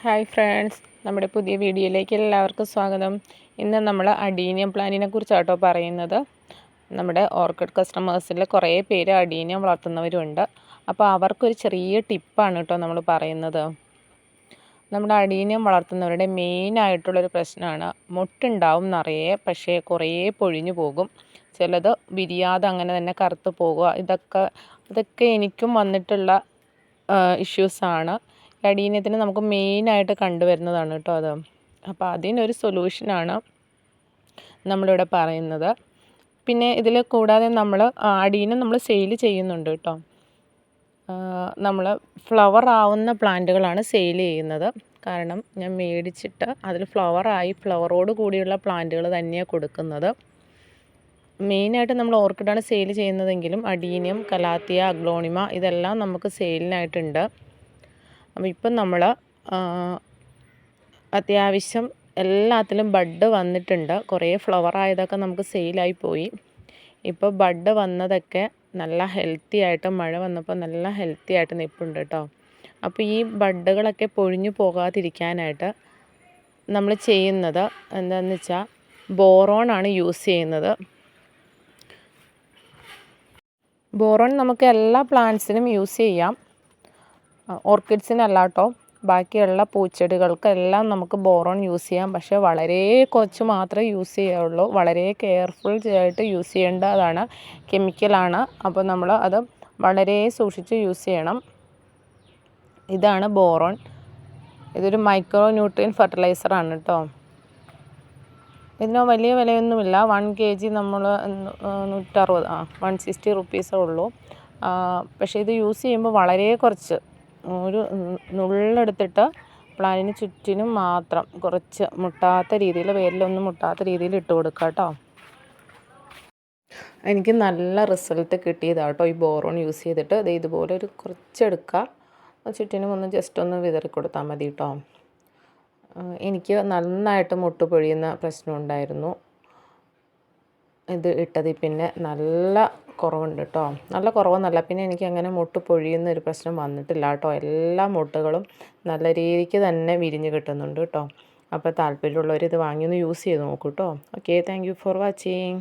Hi friends, നമ്മുടെ പുതിയ വീഡിയോയിലേക്ക് എല്ലാവർക്കും സ്വാഗതം. ഇന്ന് നമ്മൾ അഡീനിയം പ്ലാന്റിനെ കുറിച്ചാട്ടോ പറയുന്നത്. നമ്മുടെ ഓർക്കിഡ് കസ്റ്റമേഴ്സിൽ കുറേ പേര് അഡീനിയം വളർത്തുന്നവരുണ്ട്. അപ്പോൾ അവർക്കൊരു ചെറിയ ടിപ്പാണ് കേട്ടോ നമ്മൾ പറയുന്നത്. നമ്മുടെ അഡീനിയം വളർത്തുന്നവരുടെ മെയിനായിട്ടുള്ളൊരു പ്രശ്നമാണ് മുട്ടുണ്ടാവും നിറയെ, പക്ഷേ കുറേ പൊഴിഞ്ഞു പോകും. ചിലത് വിരിയാതെ അങ്ങനെ തന്നെ കറുത്ത് പോകുക. ഇതൊക്കെ എനിക്കും വന്നിട്ടുള്ള ഇഷ്യൂസാണ്. അഡീനിയത്തിന് നമുക്ക് മെയിനായിട്ട് കണ്ടുവരുന്നതാണ് കേട്ടോ അത്. അപ്പോൾ അതിനൊരു സൊല്യൂഷനാണ് നമ്മളിവിടെ പറയുന്നത്. പിന്നെ ഇതിൽ കൂടാതെ നമ്മൾ അഡീനിയം നമ്മൾ സെയിൽ ചെയ്യുന്നുണ്ട് കേട്ടോ. നമ്മൾ ഫ്ലവർ ആവുന്ന പ്ലാന്റുകളാണ് സെയിൽ ചെയ്യുന്നത്. കാരണം ഞാൻ മേടിച്ചിട്ട് അതിൽ ഫ്ലവറോട് കൂടിയുള്ള പ്ലാന്റുകൾ തന്നെയാണ് കൊടുക്കുന്നത്. മെയിനായിട്ട് നമ്മൾ ഓർക്കിഡാണ് സെയിൽ ചെയ്യുന്നതെങ്കിലും അഡീനിയം, കലാത്തിയ, അഗ്ലോണിമ ഇതെല്ലാം നമുക്ക് സെയിലിനായിട്ടുണ്ട്. അപ്പോൾ ഇപ്പം നമ്മൾ അത്യാവശ്യം എല്ലാത്തിലും ബഡ് വന്നിട്ടുണ്ട്. കുറേ ഫ്ലവർ ആയതൊക്കെ നമുക്ക് സെയിലായി പോയി. ഇപ്പോൾ ബഡ് വന്നതൊക്കെ നല്ല ഹെൽത്തി ആയിട്ട്, മഴ വന്നപ്പോൾ നല്ല ഹെൽത്തി ആയിട്ട് നിൽപ്പുണ്ട് കേട്ടോ. അപ്പോൾ ഈ ബഡുകളൊക്കെ പൊഴിഞ്ഞു പോകാതിരിക്കാനായിട്ട് നമ്മൾ ചെയ്യുന്നത് എന്താണെന്ന് വെച്ചാൽ ബോറോണാണ് യൂസ് ചെയ്യുന്നത്. ബോറോൺ നമുക്ക് എല്ലാ പ്ലാന്റ്സിനും യൂസ് ചെയ്യാം, ഓർക്കിഡ്സിനല്ല കേട്ടോ. ബാക്കിയുള്ള പൂച്ചെടികൾക്കെല്ലാം നമുക്ക് ബോറോൺ യൂസ് ചെയ്യാം. പക്ഷേ വളരെ കുറച്ച് മാത്രമേ യൂസ് ചെയ്യുള്ളൂ. വളരെ കെയർഫുൾ ആയിട്ട് യൂസ് ചെയ്യേണ്ടതാണ്. കെമിക്കലാണ്. അപ്പോൾ നമ്മൾ അത് വളരെ സൂക്ഷിച്ച് യൂസ് ചെയ്യണം. ഇതാണ് ബോറോൺ. ഇതൊരു മൈക്രോ ന്യൂട്രിയൻ ഫെർട്ടിലൈസറാണ് കേട്ടോ. ഇതിന് വലിയ വിലയൊന്നുമില്ല. 1 kg നമ്മൾ 160 റുപ്പീസേ ഉള്ളൂ. പക്ഷേ ഇത് യൂസ് ചെയ്യുമ്പോൾ വളരെ കുറച്ച്, ഒരു നുള്ളെടുത്തിട്ട് പ്ലാന്റിന് ചുറ്റിനും മാത്രം കുറച്ച് മുട്ടാത്ത രീതിയിൽ, വേരിലൊന്നും മുട്ടാത്ത രീതിയിൽ ഇട്ട് കൊടുക്കുക കേട്ടോ. എനിക്ക് നല്ല റിസൾട്ട് കിട്ടിയതാണ് കേട്ടോ ഈ ബോറോൺ യൂസ് ചെയ്തിട്ട്. ഇതുപോലെ ഒരു കുറച്ചെടുക്കുക, ചുറ്റിനും ഒന്ന് ജസ്റ്റ് ഒന്ന് വിതറി കൊടുത്താൽ മതി കേട്ടോ. എനിക്ക് നന്നായിട്ട് മുട്ട് പൊഴിയുന്ന പ്രശ്നം ഉണ്ടായിരുന്നു. ഇത് ഇട്ടതിൽ പിന്നെ നല്ല കുറവുണ്ട് കേട്ടോ. നല്ല കുറവെന്നല്ല, പിന്നെ എനിക്ക് അങ്ങനെ മുട്ട് പൊഴിയുന്ന ഒരു പ്രശ്നം വന്നിട്ടില്ല കേട്ടോ. എല്ലാ മുട്ടുകളും നല്ല രീതിക്ക് തന്നെ വിരിഞ്ഞ് കിട്ടുന്നുണ്ട് കേട്ടോ. അപ്പോൾ താല്പര്യമുള്ളവർ ഇത് വാങ്ങി ഒന്ന് യൂസ് ചെയ്ത് നോക്കൂ കേട്ടോ. Okay, thank you for watching.